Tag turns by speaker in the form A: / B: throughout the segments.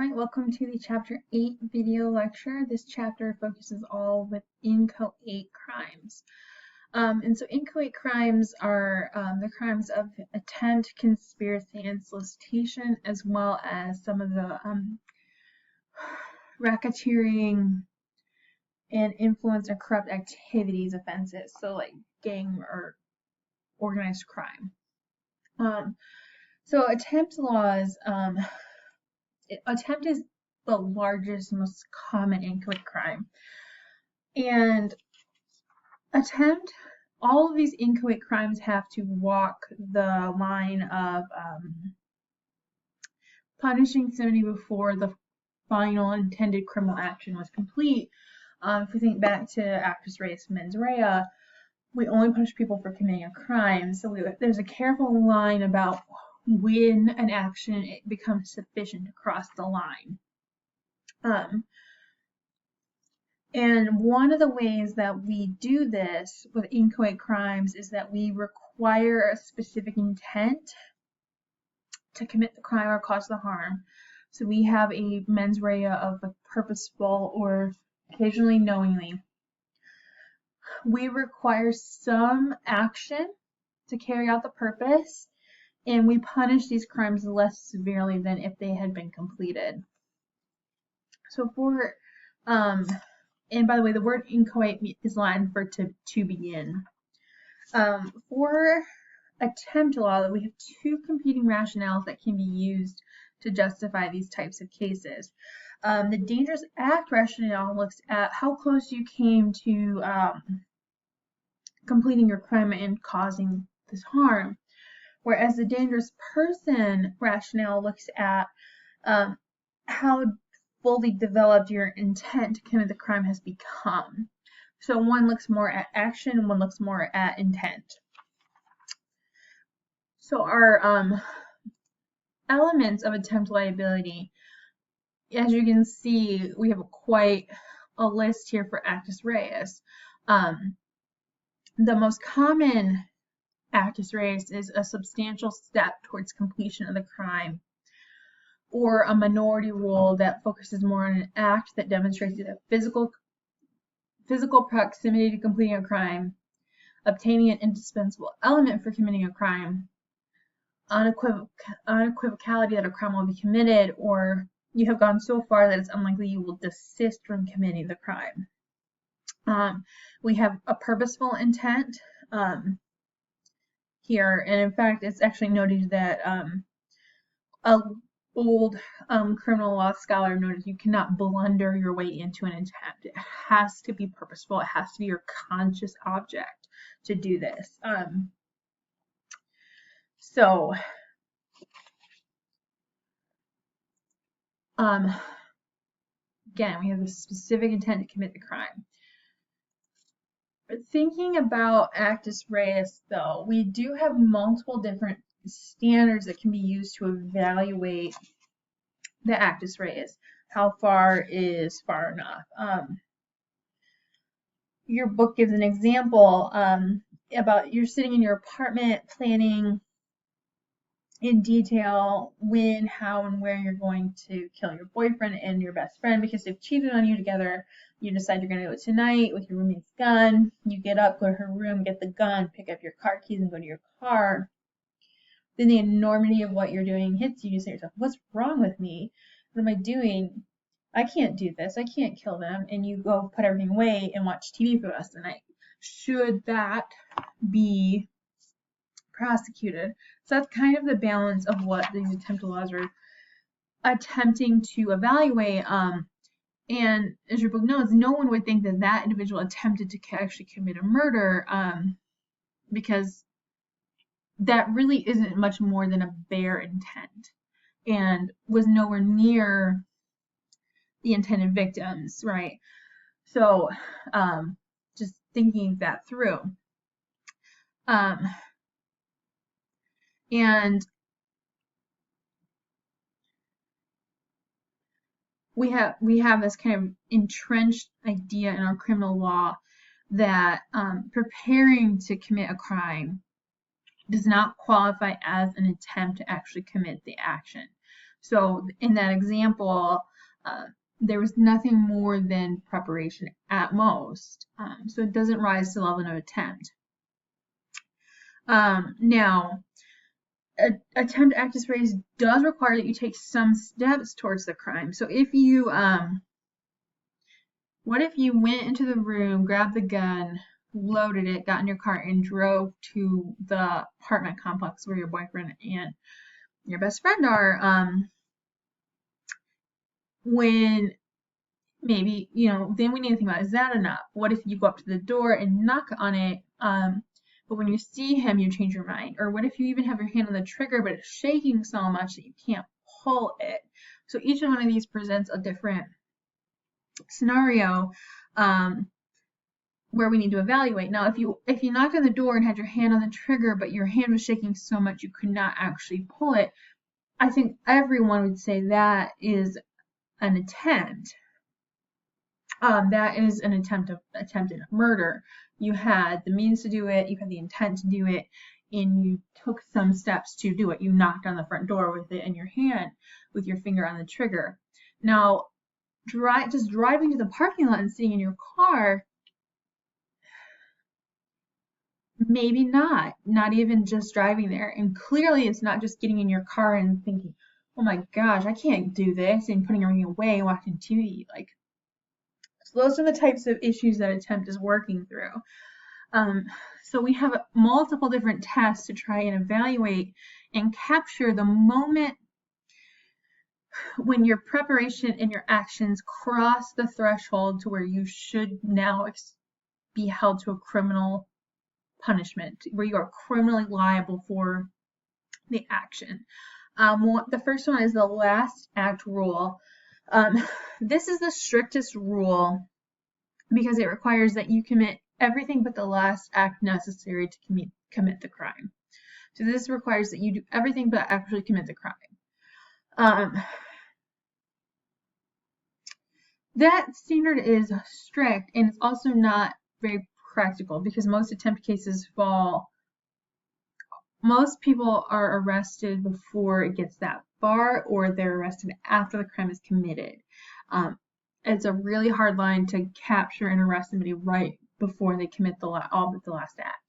A: Alright, welcome to the Chapter 8 video lecture. This chapter focuses all with inchoate crimes. So inchoate crimes are the crimes of attempt, conspiracy, and solicitation, as well as some of the racketeering and influence or corrupt activities offenses, so like gang or organized crime. So attempt laws, attempt is the largest, most common inchoate crime. And attempt, all of these inchoate crimes have to walk the line of punishing somebody before the final intended criminal action was complete. If we think back to actus reus mens rea, we only punish people for committing a crime. So there's a careful line about when an action becomes sufficient to cross the line. And one of the ways that we do this with inchoate crimes is that we require a specific intent to commit the crime or cause the harm. So we have a mens rea of a purposeful or occasionally knowingly. We require some action to carry out the purpose, and we punish these crimes less severely than if they had been completed. So for, and by the way, the word inchoate is Latin for to begin. For attempt law, we have two competing rationales that can be used to justify these types of cases. The dangerous act rationale looks at how close you came to completing your crime and causing this harm, whereas the dangerous person rationale looks at how fully developed your intent to commit the crime has become. So one looks more at action and one looks more at intent. So our elements of attempt liability, as you can see, we have quite a list here for actus reus. The most common actus reus is a substantial step towards completion of the crime, or a minority rule that focuses more on an act that demonstrates a physical proximity to completing a crime, obtaining an indispensable element for committing a crime, unequivocality that a crime will be committed, or you have gone so far that it's unlikely you will desist from committing the crime. We have a purposeful intent here, and in fact, it's actually noted that a old criminal law scholar noted you cannot blunder your way into an attempt. It has to be purposeful. It has to be your conscious object to do this. Again, we have a specific intent to commit the crime. But thinking about actus reus, though, we do have multiple different standards that can be used to evaluate the actus reus. How far is far enough? Your book gives an example about you're sitting in your apartment planning in detail when, how, and where you're going to kill your boyfriend and your best friend because they've cheated on you together. You decide you're going to do it tonight with your roommate's gun. You get up, go to her room, get the gun, pick up your car keys, and go to your car. Then the enormity of what you're doing hits you. You say to yourself, what's wrong with me? What am I doing? I can't do this. I can't kill them. And you go put everything away and watch TV for the rest of the night. Should that be prosecuted? So that's kind of the balance of what these attempt laws are attempting to evaluate. And as your book knows, no one would think that that individual attempted to actually commit a murder because that really isn't much more than a bare intent and was nowhere near the intended victims, right? So just thinking that through. And we have this kind of entrenched idea in our criminal law that preparing to commit a crime does not qualify as an attempt to actually commit the action. So in that example, there was nothing more than preparation at most. So it doesn't rise to the level of attempt. Now, attempt to act as phrase does require that you take some steps towards the crime. So if you, what if you went into the room, grabbed the gun, loaded it, got in your car, and drove to the apartment complex where your boyfriend and your best friend are, when maybe, then we need to think about, is that enough? What if you go up to the door and knock on it, but when you see him, you change your mind? Or what if you even have your hand on the trigger, but it's shaking so much that you can't pull it? So each one of these presents a different scenario where we need to evaluate. Now, if you knocked on the door and had your hand on the trigger, but your hand was shaking so much you could not actually pull it, I think everyone would say that is an attempt. That is an attempted murder. You had the means to do it, you had the intent to do it, and you took some steps to do it. You knocked on the front door with it in your hand, with your finger on the trigger. Now, just driving to the parking lot and sitting in your car, maybe not even just driving there. And clearly it's not just getting in your car and thinking, oh my gosh, I can't do this, and putting everything away and watching TV. So those are the types of issues that attempt is working through. So we have multiple different tests to try and evaluate and capture the moment when your preparation and your actions cross the threshold to where you should now be held to a criminal punishment, where you are criminally liable for the action. The first one is the last act rule. This is the strictest rule because it requires that you commit everything but the last act necessary to commit the crime. So this requires that you do everything but actually commit the crime. That standard is strict, and it's also not very practical because most attempt cases most people are arrested before it gets that far, or they're arrested after the crime is committed. It's a really hard line to capture and arrest somebody right before they commit all but the last act.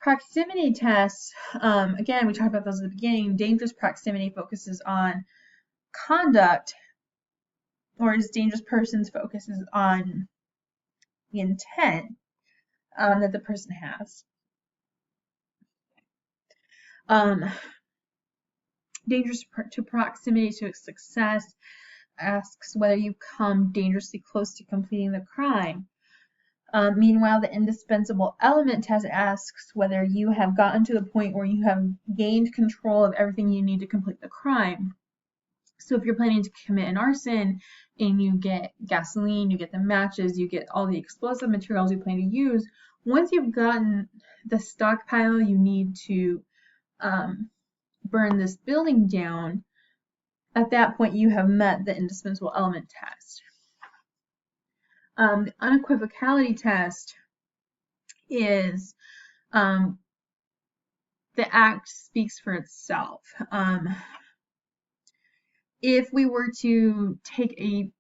A: Proximity tests, again, we talked about those at the beginning. Dangerous proximity focuses on conduct, whereas dangerous persons focuses on the intent that the person has. Dangerous to proximity to success asks whether you come dangerously close to completing the crime. Meanwhile, the indispensable element test asks whether you have gotten to the point where you have gained control of everything you need to complete the crime. So if you're planning to commit an arson and you get gasoline, you get the matches, you get all the explosive materials you plan to use, once you've gotten the stockpile you need to burn this building down, at that point you have met the indispensable element test. The unequivocality test is the act speaks for itself. If we were to take a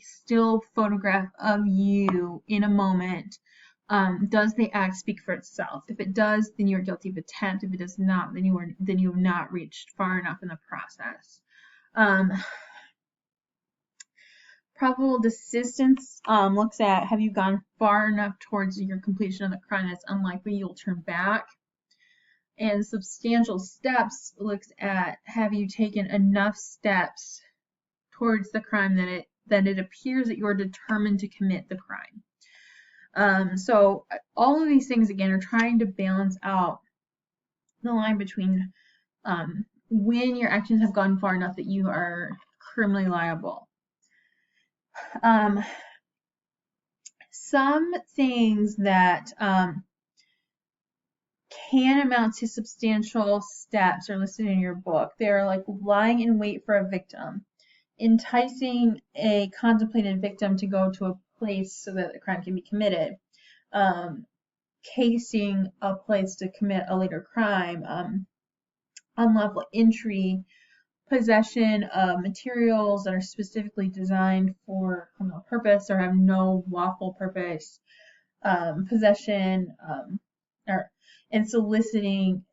A: still photograph of you in a moment, does the act speak for itself? If it does, then you're guilty of attempt. If it does not, then you have not reached far enough in the process. Probable desistance looks at, have you gone far enough towards your completion of the crime that's unlikely you'll turn back? And substantial steps looks at, have you taken enough steps towards the crime that it appears that you're determined to commit the crime. So all of these things, again, are trying to balance out the line between when your actions have gone far enough that you are criminally liable. Some things that can amount to substantial steps are listed in your book. They're like lying in wait for a victim, enticing a contemplated victim to go to a place so that the crime can be committed, casing a place to commit a later crime, unlawful entry, possession of materials that are specifically designed for criminal purpose or have no lawful purpose, possession, and soliciting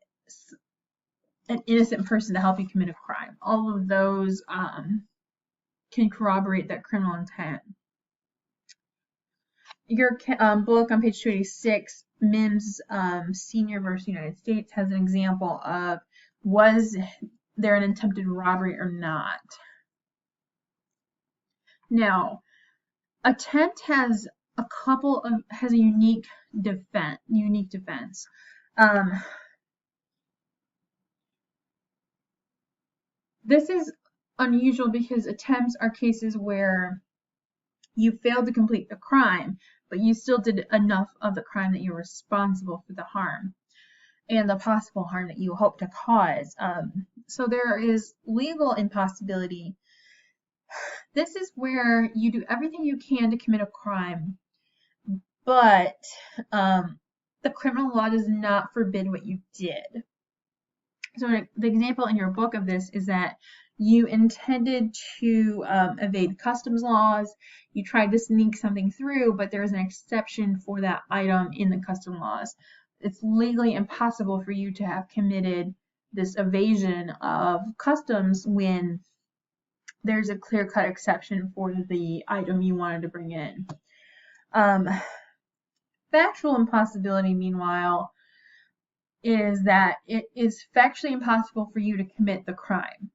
A: an innocent person to help you commit a crime. All of those can corroborate that criminal intent. Your book on page 286, Mims Senior versus United States, has an example of, was there an attempted robbery or not? Now, attempt has a unique defense. This is unusual because attempts are cases where you failed to complete the crime, but you still did enough of the crime that you're responsible for the harm and the possible harm that you hope to cause. So there is legal impossibility. This is where you do everything you can to commit a crime, but the criminal law does not forbid what you did. So the example in your book of this is that you intended to evade customs laws. You tried to sneak something through, but there is an exception for that item in the customs laws. It's legally impossible for you to have committed this evasion of customs when there's a clear-cut exception for the item you wanted to bring in. Factual impossibility, meanwhile, is that it is factually impossible for you to commit the crime.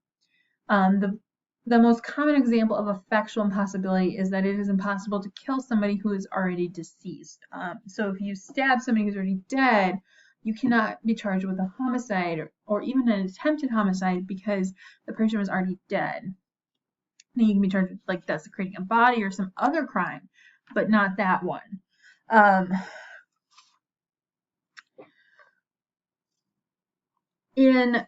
A: The most common example of a factual impossibility is that it is impossible to kill somebody who is already deceased. So if you stab somebody who's already dead, you cannot be charged with a homicide or even an attempted homicide because the person was already dead. Then you can be charged with like desecrating a body or some other crime, but not that one. In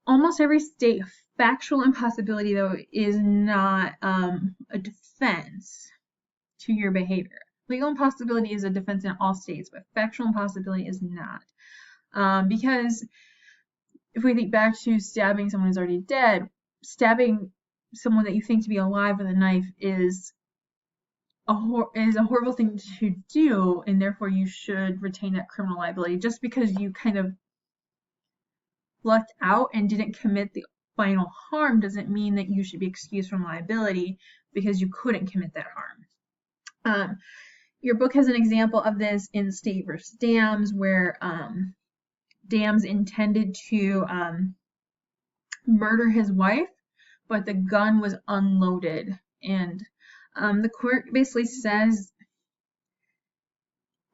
A: almost every state, factual impossibility, though, is not a defense to your behavior. Legal impossibility is a defense in all states, but factual impossibility is not. Because if we think back to stabbing someone who's already dead, stabbing someone that you think to be alive with a knife is a horrible thing to do, and therefore you should retain that criminal liability. Just because you kind of lucked out and didn't commit the final harm doesn't mean that you should be excused from liability because you couldn't commit that harm. Your book has an example of this in State versus Dams, where Dams intended to murder his wife, but the gun was unloaded, and the court basically says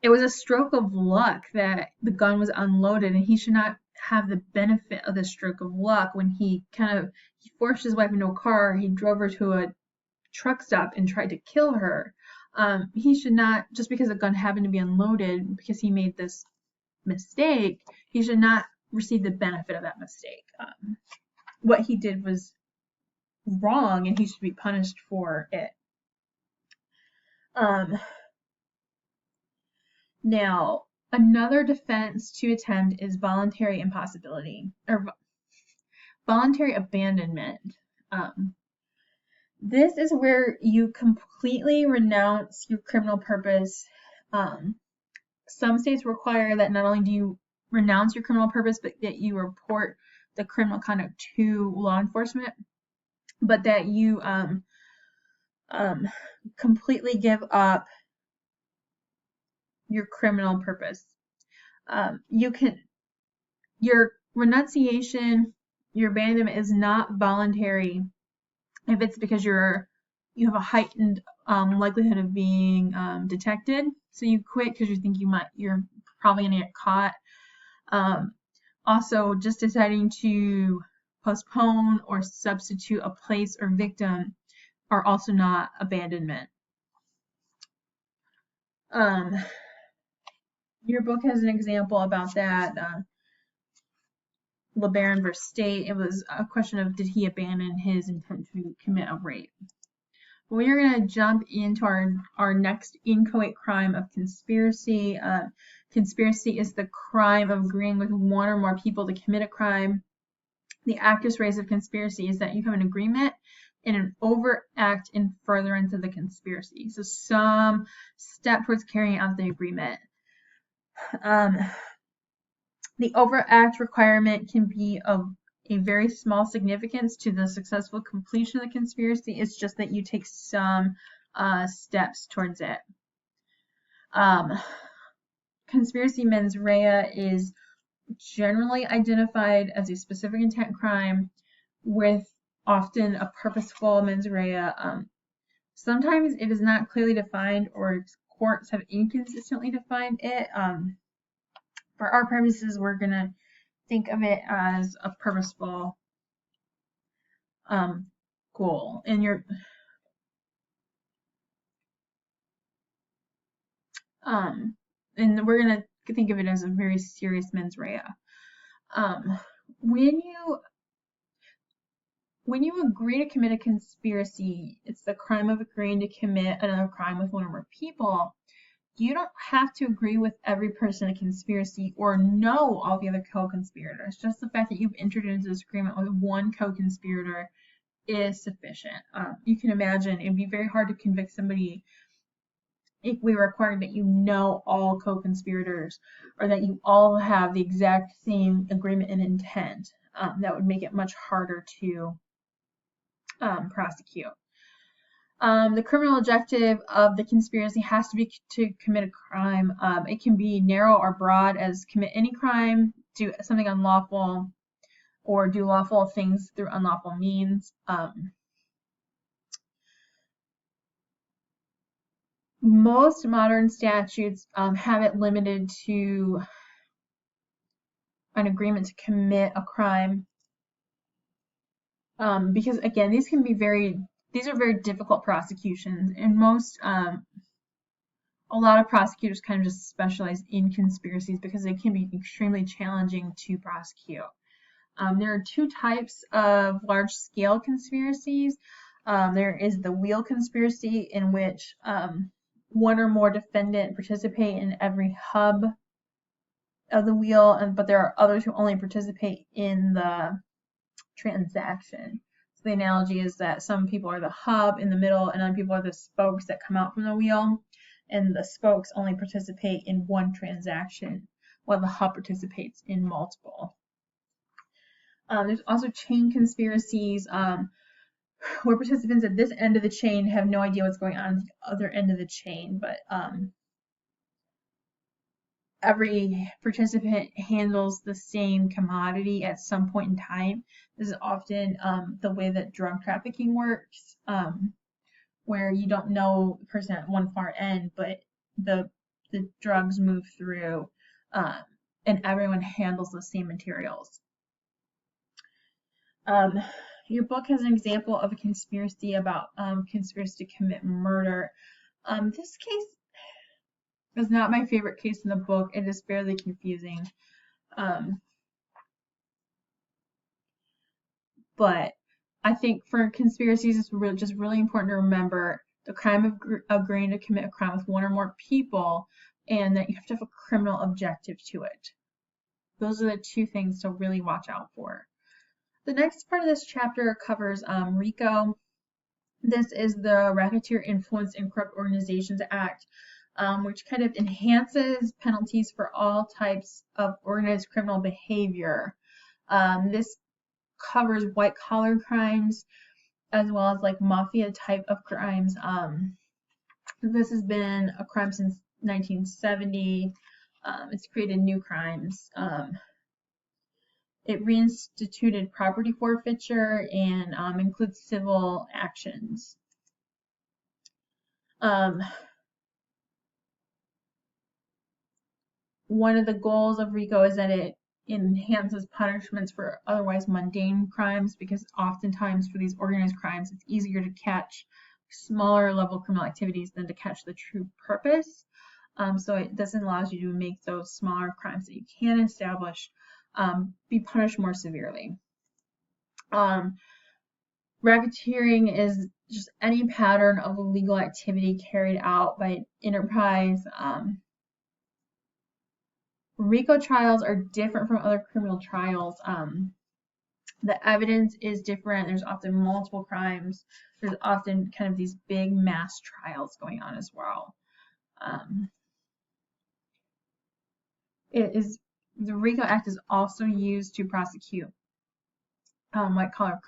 A: it was a stroke of luck that the gun was unloaded, and he should not have the benefit of the stroke of luck when he forced his wife into a car, he drove her to a truck stop and tried to kill her. He should not, just because the gun happened to be unloaded, because he made this mistake, he should not receive the benefit of that mistake. What he did was wrong, and he should be punished for it. Now, another defense to attempt is voluntary impossibility, or voluntary abandonment. This is where you completely renounce your criminal purpose. Some states require that not only do you renounce your criminal purpose, but that you report the criminal conduct to law enforcement, but that you completely give up your criminal purpose. Your renunciation, your abandonment is not voluntary if it's because you have a heightened likelihood of being detected. So you quit because you think you're probably gonna get caught. Also, just deciding to postpone or substitute a place or victim are also not abandonment. Your book has an example about that. LeBaron versus State. It was a question of, did he abandon his intent to commit a rape? We are going to jump into our next inchoate crime of conspiracy. Conspiracy is the crime of agreeing with one or more people to commit a crime. The actus reus of conspiracy is that you have an agreement and an overt act in furtherance of the conspiracy. So some step towards carrying out the agreement. The overt act requirement can be of a very small significance to the successful completion of the conspiracy. It's just that you take some steps towards it. Conspiracy mens rea is generally identified as a specific intent crime with often a purposeful mens rea. Sometimes it is not clearly defined, or courts have inconsistently defined it. For our purposes, we're going to think of it as a purposeful goal. And we're going to think of it as a very serious mens rea. When you agree to commit a conspiracy, it's the crime of agreeing to commit another crime with one or more people. You don't have to agree with every person in a conspiracy or know all the other co-conspirators. Just the fact that you've entered into this agreement with one co-conspirator is sufficient. You can imagine it'd be very hard to convict somebody if we required that you know all co-conspirators or that you all have the exact same agreement and intent. That would make it much harder to prosecute. The criminal objective of the conspiracy has to be to commit a crime. It can be narrow or broad, as commit any crime, do something unlawful, or do lawful things through unlawful means. Most modern statutes have it limited to an agreement to commit a crime, because again, these are very difficult prosecutions, and a lot of prosecutors kind of just specialize in conspiracies because they can be extremely challenging to prosecute. There are two types of large-scale conspiracies. There is the wheel conspiracy, in which one or more defendants participate in every hub of the wheel, but there are others who only participate in the transaction. So the analogy is that some people are the hub in the middle, and other people are the spokes that come out from the wheel, and the spokes only participate in one transaction, while the hub participates in multiple. There's also chain conspiracies, where participants at this end of the chain have no idea what's going on at the other end of the chain, but every participant handles the same commodity at some point in time. This is often the way that drug trafficking works, where you don't know the person at one far end, but the drugs move through, and everyone handles the same materials. Your book has an example of a conspiracy about conspiracy to commit murder. This case is not my favorite case in the book. It is fairly confusing. But I think for conspiracies, it's just really important to remember the crime of agreeing to commit a crime with one or more people, and that you have to have a criminal objective to it. Those are the two things to really watch out for. The next part of this chapter covers RICO. This is the Racketeer Influence and Corrupt Organizations Act, which kind of enhances penalties for all types of organized criminal behavior. This covers white-collar crimes as well as like mafia type of crimes. This has been a crime since 1970. It's created new crimes. It reinstituted property forfeiture and includes civil actions. One of the goals of RICO is that it enhances punishments for otherwise mundane crimes, because oftentimes for these organized crimes, it's easier to catch smaller level criminal activities than to catch the true purpose. So this allows you to make those smaller crimes that you can establish be punished more severely. Racketeering is just any pattern of illegal activity carried out by an enterprise. RICO trials are different from other criminal trials The evidence is different. There's often multiple crimes. There's often kind of these big mass trials going on as well. The RICO Act is also used to prosecute white collar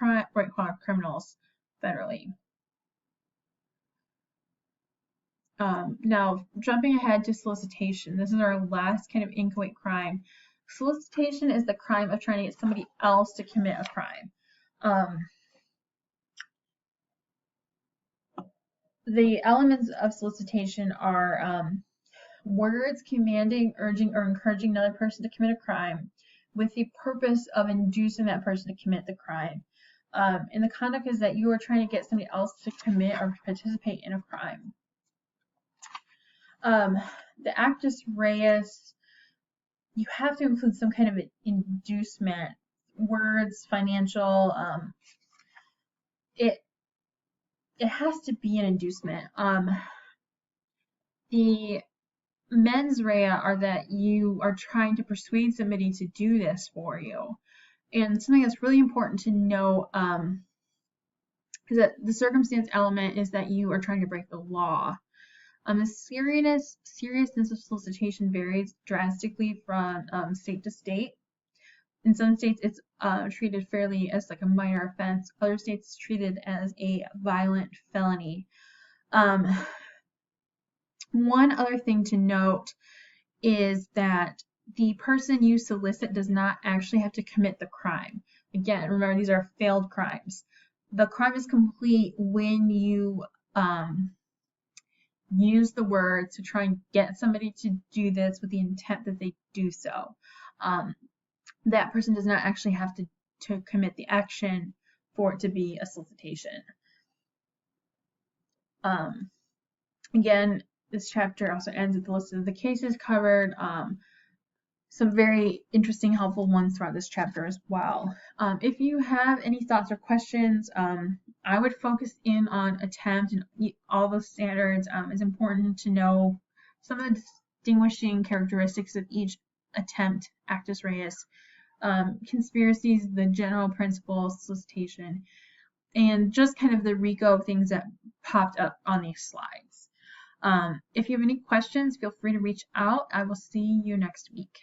A: criminals federally. Now, jumping ahead to solicitation, this is our last kind of inchoate crime. Solicitation is the crime of trying to get somebody else to commit a crime. The elements of solicitation are words commanding, urging, or encouraging another person to commit a crime with the purpose of inducing that person to commit the crime. And the conduct is that you are trying to get somebody else to commit or participate in a crime. The actus reus, you have to include some kind of an inducement, words, financial. It has to be an inducement. The mens rea are that you are trying to persuade somebody to do this for you. And something that's really important to know is that the circumstance element is that you are trying to break the law. The seriousness of solicitation varies drastically from state to state. In some states, it's treated fairly as like a minor offense. Other states, it's treated as a violent felony. One other thing to note is that the person you solicit does not actually have to commit the crime. Again, remember, these are failed crimes. The crime is complete when you use the words to try and get somebody to do this with the intent that they do so. That person does not actually have to commit the action for it to be a solicitation. Again, this chapter also ends with the list of the cases covered. Some very interesting, helpful ones throughout this chapter as well. If you have any thoughts or questions, I would focus in on attempt and all those standards. It's important to know some of the distinguishing characteristics of each attempt, actus reus, conspiracies, the general principles, solicitation, and just kind of the RICO things that popped up on these slides. If you have any questions, feel free to reach out. I will see you next week.